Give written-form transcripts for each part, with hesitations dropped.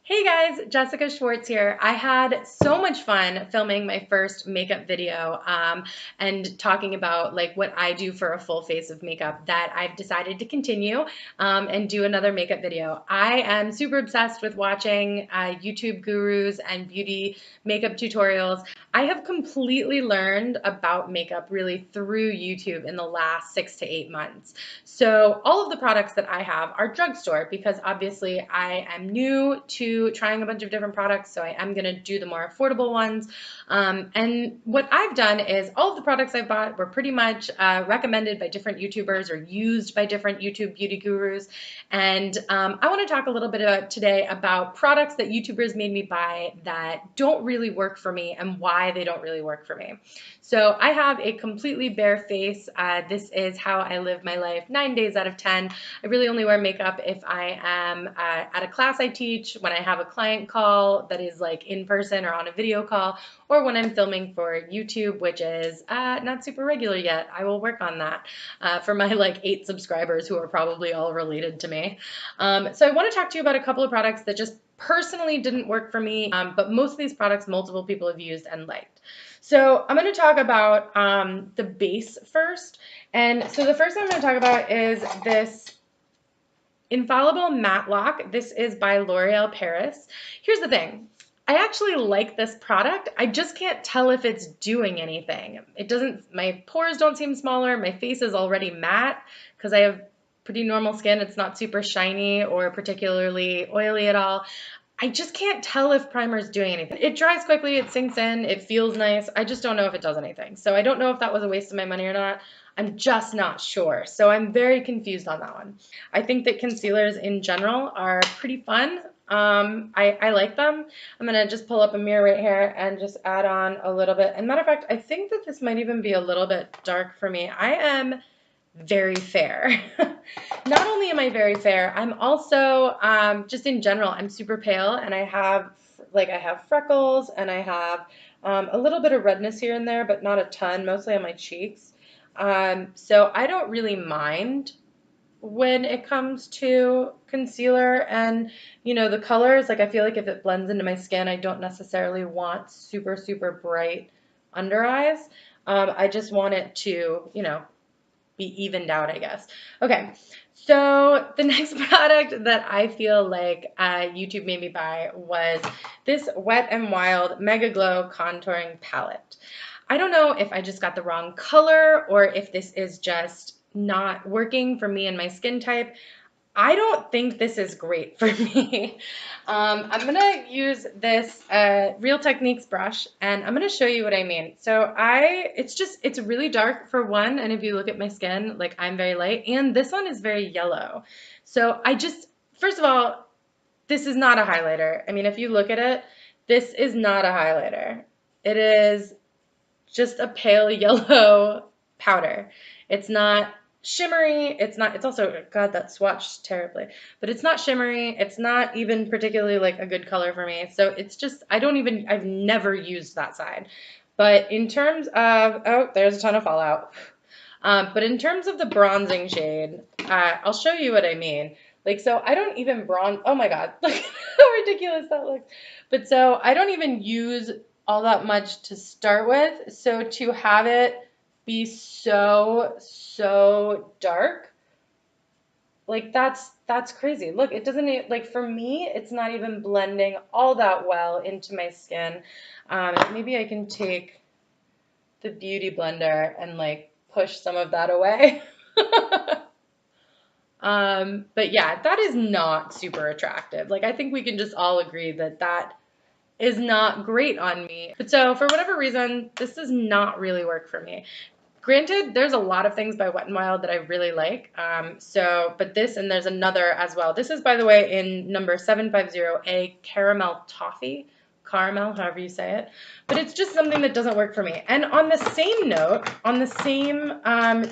Hey guys, Jessica Schwartz here. I had so much fun filming my first makeup video and talking about like what I do for a full face of makeup that I've decided to continue and do another makeup video. I am super obsessed with watching YouTube gurus and beauty makeup tutorials. I have completely learned about makeup really through YouTube in the last 6 to 8 months. So all of the products that I have are drugstore because obviously I am new to trying a bunch of different products, so I am going to do the more affordable ones. And what I've done is all of the products I've bought were pretty much recommended by different YouTubers or used by different YouTube beauty gurus. And I want to talk a little bit today about products that YouTubers made me buy that don't really work for me and why they don't really work for me. So I have a completely bare face. This is how I live my life 9 days out of 10. I really only wear makeup if I am at a class I teach, when I have a client call that is like in person or on a video call, or when I'm filming for YouTube, which is not super regular yet. I will work on that for my like 8 subscribers who are probably all related to me. So I want to talk to you about a couple of products that just personally didn't work for me, but most of these products multiple people have used and liked. So I'm going to talk about the base first. And so the first thing I'm going to talk about is this Infallible Matte Lock. This is by L'Oreal Paris. Here's the thing. I actually like this product. I just can't tell if it's doing anything. It doesn't, my pores don't seem smaller. My face is already matte because I have pretty normal skin. It's not super shiny or particularly oily at all. I just can't tell if primer is doing anything. It dries quickly, it sinks in, it feels nice. I just don't know if it does anything. So I don't know if that was a waste of my money or not. I'm just not sure. So I'm very confused on that one. I think that concealers in general are pretty fun. I like them. I'm going to just pull up a mirror right here and just add on a little bit. And matter of fact, I think that this might even be a little bit dark for me. I am very fair. Not only am I very fair, I'm also just in general, I'm super pale and I have freckles and I have a little bit of redness here and there, but not a ton, mostly on my cheeks. So I don't really mind when it comes to concealer and, you know, the colors. Like I feel like if it blends into my skin, I don't necessarily want super, super bright under eyes. I just want it to, you know, be evened out, I guess. Okay, so the next product that I feel like YouTube made me buy was this Wet n Wild Mega Glow Contouring Palette. I don't know if I just got the wrong color or if this is just not working for me and my skin type. I don't think this is great for me. I'm gonna use this Real Techniques brush and I'm gonna show you what I mean. So it's really dark for one, and if you look at my skin, like I'm very light, and this one is very yellow. So first of all, this is not a highlighter. I mean, if you look at it, this is not a highlighter. It is just a pale yellow powder. It's not shimmery. It's also, God, that swatched terribly, but it's not shimmery. It's not even particularly like a good color for me. So it's just, I've never used that side. But in terms of, oh, there's a ton of fallout. But in terms of the bronzing shade, I'll show you what I mean. Like, so I don't even bronze, oh my God, look how ridiculous that looks. But so I don't even use all that much to start with. So to have it be so dark, like that's crazy. Look, it doesn't, like for me, it's not even blending all that well into my skin. Maybe I can take the Beauty Blender and like push some of that away. But yeah, that is not super attractive. Like I think we can just all agree that that is not great on me. But so for whatever reason, this does not really work for me. Granted, there's a lot of things by Wet n Wild that I really like. But this, and there's another as well. This is, by the way, in number 750A, Caramel Toffee. Caramel, however you say it. But it's just something that doesn't work for me. And on the same note, on the same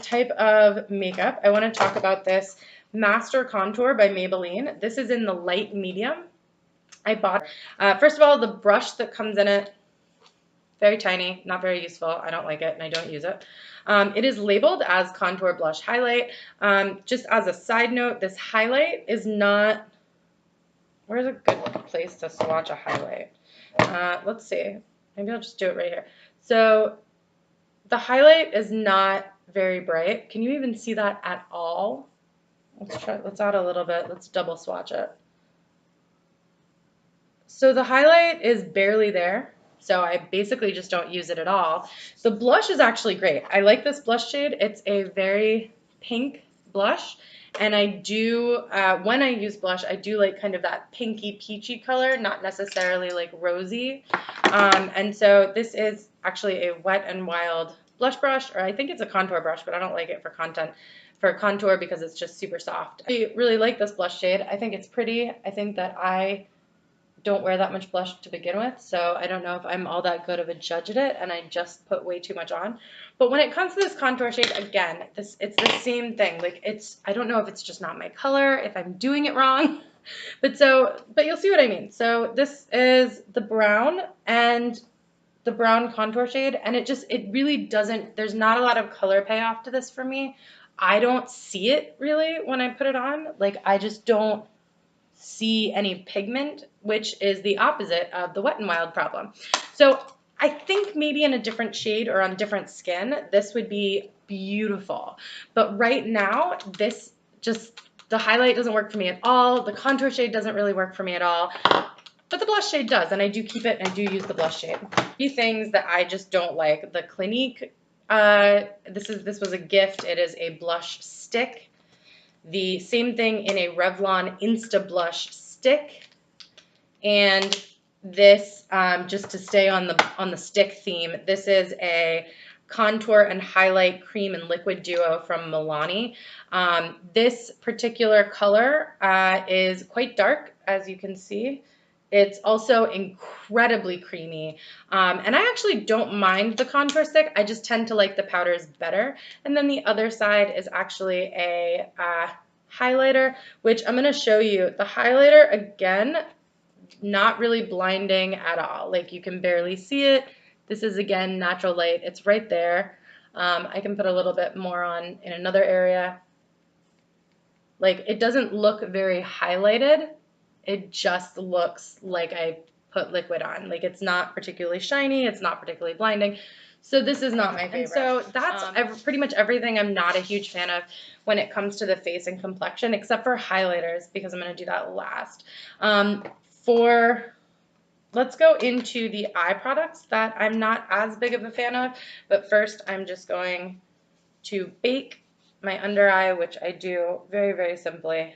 type of makeup, I want to talk about this Master Contour by Maybelline. This is in the light medium. I bought, first of all, the brush that comes in it, very tiny, not very useful. I don't like it and I don't use it. It is labeled as Contour Blush Highlight. Just as a side note, this highlight is not where's a good place to swatch a highlight? Let's see. Maybe I'll just do it right here. So the highlight is not very bright. Can you even see that at all? Let's try, let's add a little bit. Let's double swatch it. So the highlight is barely there. So I basically just don't use it at all. The blush is actually great. I like this blush shade. It's a very pink blush. And I do, when I use blush, I do like kind of that pinky peachy color, not necessarily like rosy. And so this is actually a Wet n Wild blush brush, or I think it's a contour brush, but I don't like it for contour because it's just super soft. I really like this blush shade. I think it's pretty. I think that I don't wear that much blush to begin with, so I don't know if I'm all that good of a judge at it, and I just put way too much on. But when it comes to this contour shade, again, it's the same thing. Like, I don't know if it's just not my color, if I'm doing it wrong, but you'll see what I mean. So this is the brown and the brown contour shade, and it really doesn't, there's not a lot of color payoff to this for me. I don't see it really when I put it on. Like, I just don't see any pigment, which is the opposite of the Wet n Wild problem. So I think maybe in a different shade or on different skin, this would be beautiful. But right now, the highlight doesn't work for me at all. The contour shade doesn't really work for me at all. But the blush shade does, and I do keep it, and I do use the blush shade. Few things that I just don't like. The Clinique, this was a gift. It is a blush stick. The same thing in a Revlon Insta Blush stick, and this, just to stay on the stick theme, this is a contour and highlight cream and liquid duo from Milani. This particular color is quite dark, as you can see. It's also incredibly creamy, and I actually don't mind the contour stick. I just tend to like the powders better. And then the other side is actually a highlighter, which I'm going to show you. The highlighter, again, not really blinding at all. Like, you can barely see it. This is, again, natural light. It's right there. I can put a little bit more on in another area. Like, it doesn't look very highlighted. It just looks like I put liquid on. Like, it's not particularly shiny. It's not particularly blinding. So this is not my favorite. And so that's pretty much everything I'm not a huge fan of when it comes to the face and complexion, except for highlighters, because I'm going to do that last. Let's go into the eye products that I'm not as big of a fan of. But first, I'm just going to bake my under eye, which I do very, very simply.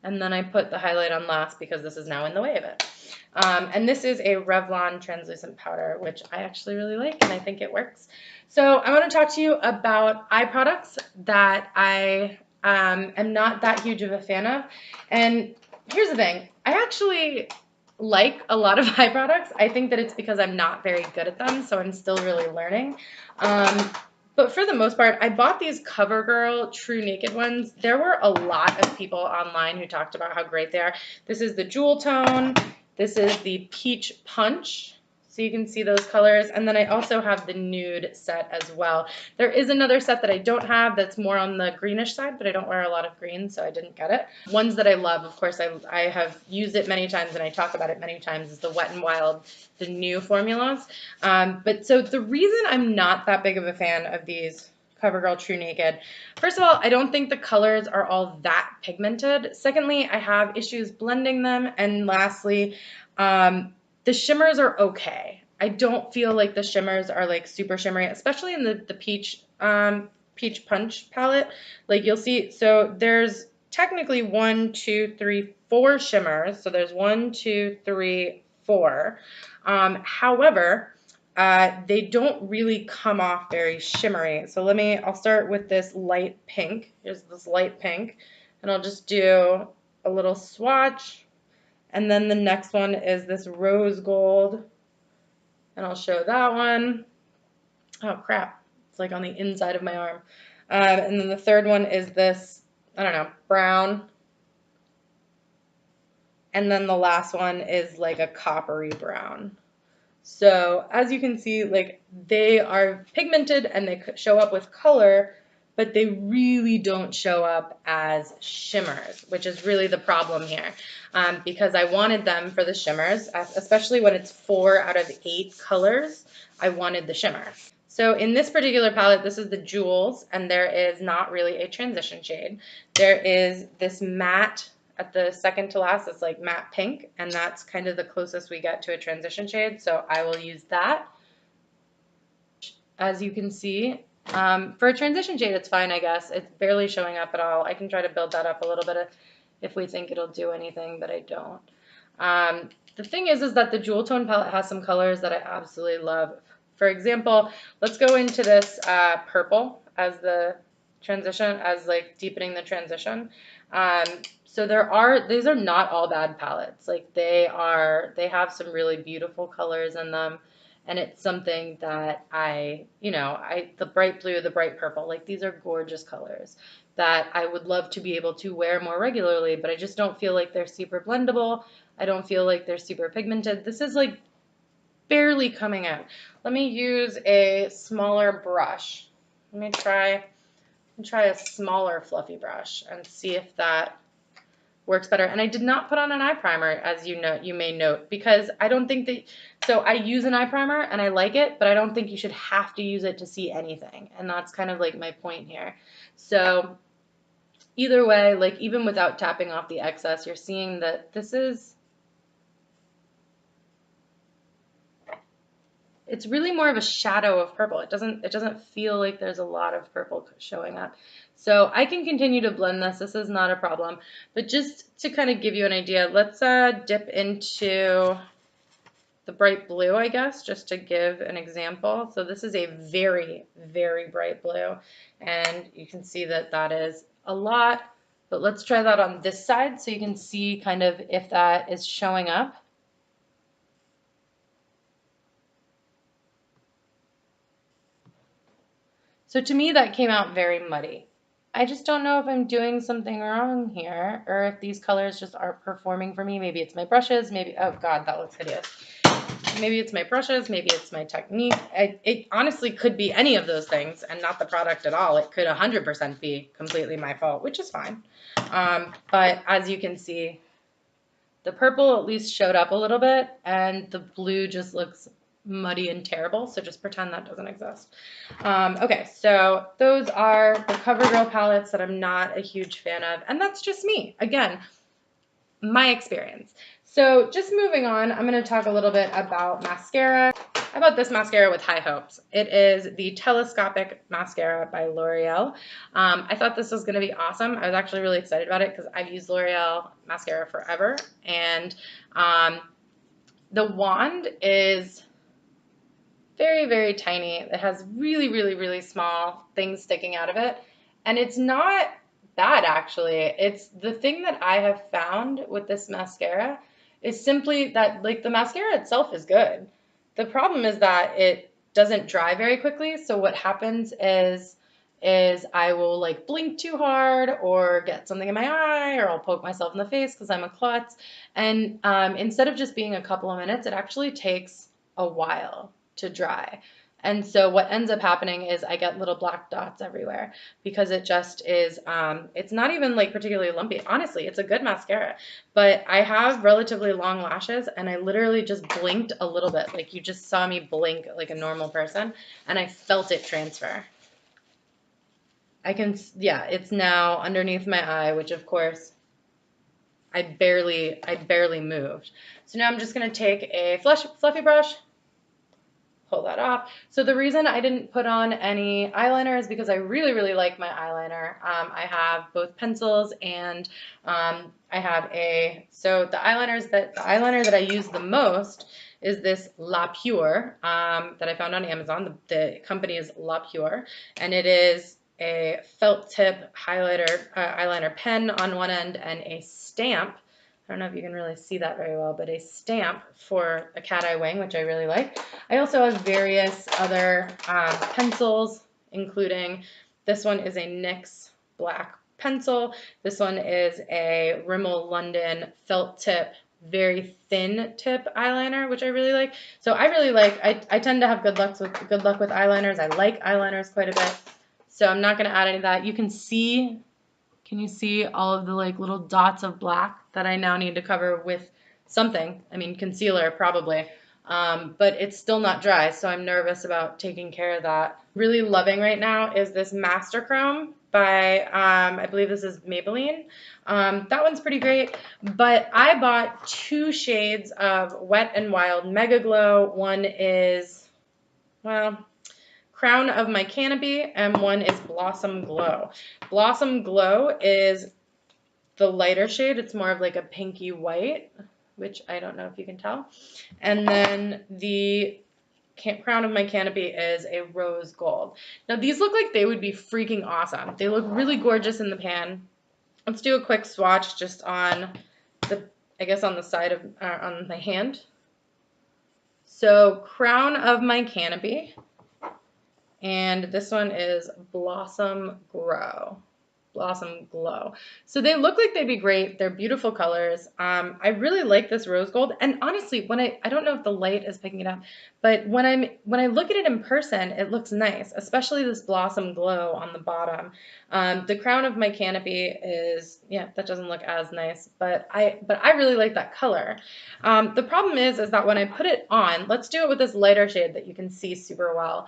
And then I put the highlight on last because this is now in the way of it. And this is a Revlon translucent powder, which I actually really like, and I think it works. So I want to talk to you about eye products that I am not that huge of a fan of. And here's the thing. I actually like a lot of eye products. I think that it's because I'm not very good at them, so I'm still really learning. But for the most part, I bought these CoverGirl True Naked ones. There were a lot of people online who talked about how great they are. This is the Jewel Tone. This is the Peach Punch. So you can see those colors. And then I also have the nude set as well. There is another set that I don't have that's more on the greenish side, but I don't wear a lot of green, so I didn't get it. Ones that I love, of course, I have used it many times and I talk about it many times, is the Wet n Wild, the new formulas. But so the reason I'm not that big of a fan of these CoverGirl True Naked, first of all, I don't think the colors are all that pigmented. Secondly, I have issues blending them. And lastly, the shimmers are okay. I don't feel like the shimmers are like super shimmery, especially in the Peach Punch palette. Like, you'll see, so there's technically 1, 2, 3, 4 shimmers. So there's 1, 2, 3, 4. However, they don't really come off very shimmery. So I'll start with this light pink. Here's this light pink, and I'll just do a little swatch. And then the next one is this rose gold, and I'll show that one. Oh crap, it's like on the inside of my arm. And then the third one is this, I don't know, brown. And then the last one is like a coppery brown. So as you can see, like, they are pigmented and they show up with color, but they really don't show up as shimmers, which is really the problem here. Because I wanted them for the shimmers, especially when it's 4 out of 8 colors, I wanted the shimmer. So in this particular palette, this is the Jewels, and there is not really a transition shade. There is this matte at the second to last, it's like matte pink, and that's kind of the closest we get to a transition shade, so I will use that. As you can see, for a transition shade, it's fine, I guess. It's barely showing up at all. I can try to build that up a little bit if we think it'll do anything, but I don't. The thing is that the Jewel Tone palette has some colors that I absolutely love. For example, let's go into this purple as the transition, as like deepening the transition. So these are not all bad palettes. Like they have some really beautiful colors in them. And it's something that the bright blue, the bright purple, like these are gorgeous colors that I would love to be able to wear more regularly, but I just don't feel like they're super blendable. I don't feel like they're super pigmented. This is like barely coming out. Let me use a smaller brush. Let me try a smaller fluffy brush and see if that works better. And I did not put on an eye primer, as you may note, because I don't think that, so I use an eye primer and I like it, but I don't think you should have to use it to see anything. And that's kind of like my point here. So either way, like even without tapping off the excess, you're seeing that it's really more of a shadow of purple. It doesn't feel like there's a lot of purple showing up. So I can continue to blend this. This is not a problem. But just to kind of give you an idea, let's dip into the bright blue, I guess, just to give an example. So this is a very, very bright blue. And you can see that that is a lot. But let's try that on this side so you can see kind of if that is showing up. So to me, that came out very muddy. I just don't know if I'm doing something wrong here or if these colors just aren't performing for me. Maybe it's my brushes, maybe, oh God, that looks hideous. Maybe it's my brushes, maybe it's my technique. It honestly could be any of those things and not the product at all. It could 100% be completely my fault, which is fine. But as you can see, the purple at least showed up a little bit and the blue just looks muddy and terrible, so just pretend that doesn't exist. Okay, so those are the CoverGirl palettes that I'm not a huge fan of, and that's just me. Again, my experience. So just moving on, I'm going to talk a little bit about mascara. How about this mascara with high hopes? It is the Telescopic Mascara by L'Oreal. I thought this was going to be awesome. I was actually really excited about it because I've used L'Oreal mascara forever, and the wand is very, very tiny. It has really, really, really small things sticking out of it. And it's not bad, actually. It's the thing that I have found with this mascara is simply that, like, the mascara itself is good. The problem is that it doesn't dry very quickly. So what happens is I will like blink too hard or get something in my eye or I'll poke myself in the face because I'm a klutz. And instead of just being a couple of minutes, it actually takes a while to dry. And so what ends up happening is I get little black dots everywhere because it just is, it's not even like particularly lumpy. Honestly, it's a good mascara, but I have relatively long lashes and I literally just blinked a little bit. Like you just saw me blink like a normal person and I felt it transfer. Yeah, it's now underneath my eye, which of course I barely moved. So now I'm just going to take a fluffy brush, pull that off. So the reason I didn't put on any eyeliner is because I really, really like my eyeliner. I have both pencils and I have so the eyeliner that I use the most is this La Pure that I found on Amazon. The company is La Pure, and it is a felt tip eyeliner pen on one end and a stamp. I don't know if you can really see that very well, but a stamp for a cat eye wing, which I really like. I also have various other pencils, including this one is a NYX black pencil. This one is a Rimmel London felt tip, very thin tip eyeliner, which I really like. So I really like, I tend to have good luck with eyeliners. I like eyeliners quite a bit. So I'm not going to add any of that. You can see, can you see all of the like little dots of black that I now need to cover with something? I mean, concealer probably. But it's still not dry, so I'm nervous about taking care of that. Really loving right now is this Master Chrome by, I believe this is Maybelline. That one's pretty great, but I bought 2 shades of Wet n Wild Mega Glow. One is, well, Crown of My Canopy, and one is Blossom Glow. Blossom Glow is the lighter shade. It's more of like a pinky white, which I don't know if you can tell. And then the Crown of My Canopy is a rose gold. Now these look like they would be freaking awesome. They look really gorgeous in the pan. Let's do a quick swatch just on the, I guess on the side of, on my hand. So Crown of My Canopy. And this one is Blossom Glow. So they look like they'd be great. They're beautiful colors. I really like this rose gold. And honestly, when I don't know if the light is picking it up, but when I look at it in person, it looks nice, especially this Blossom Glow on the bottom. The Crown of My Canopy is, yeah, that doesn't look as nice, but I really like that color. The problem is that when I put it on, let's do it with this lighter shade that you can see super well.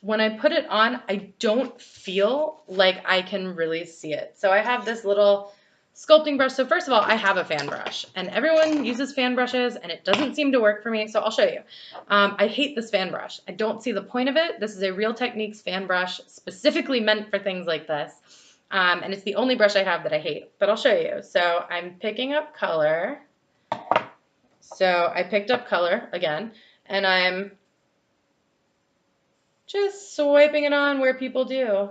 When I put it on, I don't feel like I can really see it. So I have this little sculpting brush. So first of all, I have a fan brush, and everyone uses fan brushes, and it doesn't seem to work for me, so I'll show you. I hate this fan brush. I don't see the point of it. This is a Real Techniques fan brush specifically meant for things like this, and it's the only brush I have that I hate, but I'll show you. So I'm picking up color. So I picked up color again, and I'm just swiping it on where people do.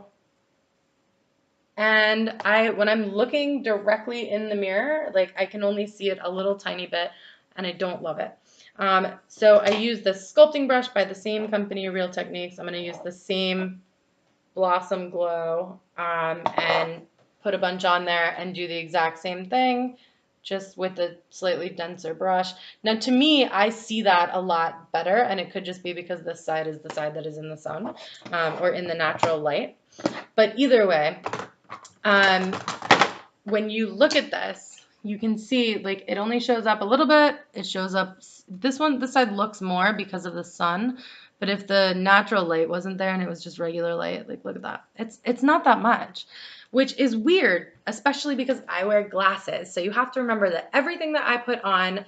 And when I'm looking directly in the mirror, like I can only see it a little tiny bit, and I don't love it. So I use this sculpting brush by the same company, Real Techniques. I'm going to use the same Blossom Glow and put a bunch on there and do the exact same thing, just with a slightly denser brush. Now, to me, I see that a lot better, and it could just be because this side is the side that is in the sun or in the natural light. But either way, when you look at this, you can see like it only shows up a little bit. It shows up, this side looks more because of the sun. But if the natural light wasn't there and it was just regular light, like look at that. It's not that much, which is weird, especially because I wear glasses. So you have to remember that everything that I put on,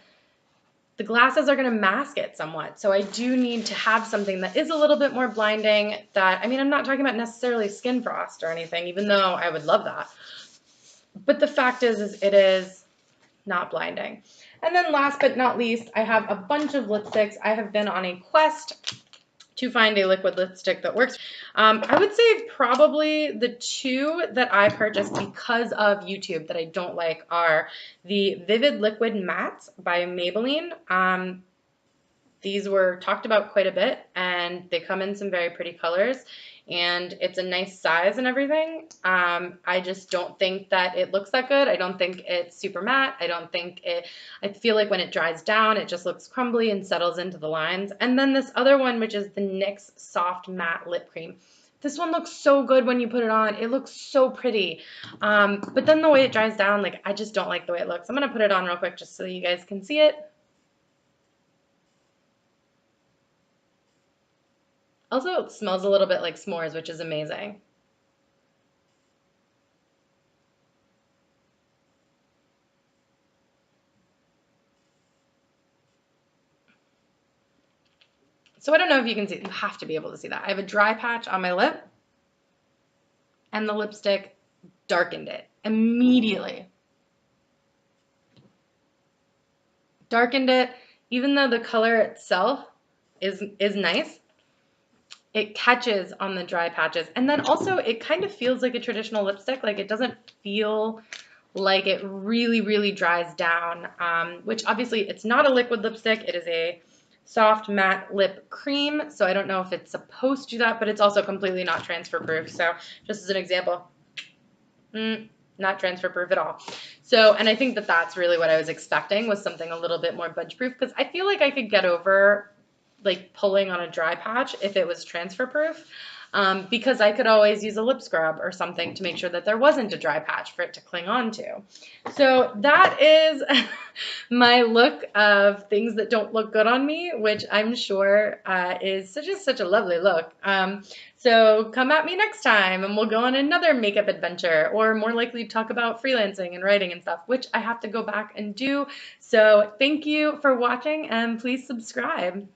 the glasses are going to mask it somewhat. So I do need to have something that is a little bit more blinding. That, I mean, I'm not talking about necessarily skin frost or anything, even though I would love that. But the fact is it is not blinding. And then last but not least, I have a bunch of lipsticks. I have been on a quest to find a liquid lipstick that works. I would say probably the 2 that I purchased because of YouTube that I don't like are the Vivid Liquid Mattes by Maybelline. These were talked about quite a bit, and they come in some very pretty colors, and it's a nice size and everything. I just don't think that it looks that good. I don't think it's super matte. I feel like when it dries down, it just looks crumbly and settles into the lines. And then this other one, which is the NYX Soft Matte Lip Cream. This one looks so good when you put it on. It looks so pretty. But then the way it dries down, like I just don't like the way it looks. I'm going to put it on real quick just so you guys can see it. Also, it smells a little bit like s'mores, which is amazing. So I don't know if you can see, you have to be able to see that. I have a dry patch on my lip, and the lipstick darkened it immediately. Darkened it, even though the color itself is nice. It catches on the dry patches. And then also it kind of feels like a traditional lipstick. Like it doesn't feel like it really, really dries down, which obviously it's not a liquid lipstick. It is a soft matte lip cream. So I don't know if it's supposed to do that, but it's also completely not transfer proof. So just as an example, not transfer proof at all. So, and I think that that's really what I was expecting, was something a little bit more budge proof, because I feel like I could get over like pulling on a dry patch if it was transfer proof. because I could always use a lip scrub or something to make sure that there wasn't a dry patch for it to cling on to. So that is my look of things that don't look good on me, which I'm sure is such a lovely look. So come at me next time and we'll go on another makeup adventure, or more likely talk about freelancing and writing and stuff, which I have to go back and do. So thank you for watching and please subscribe.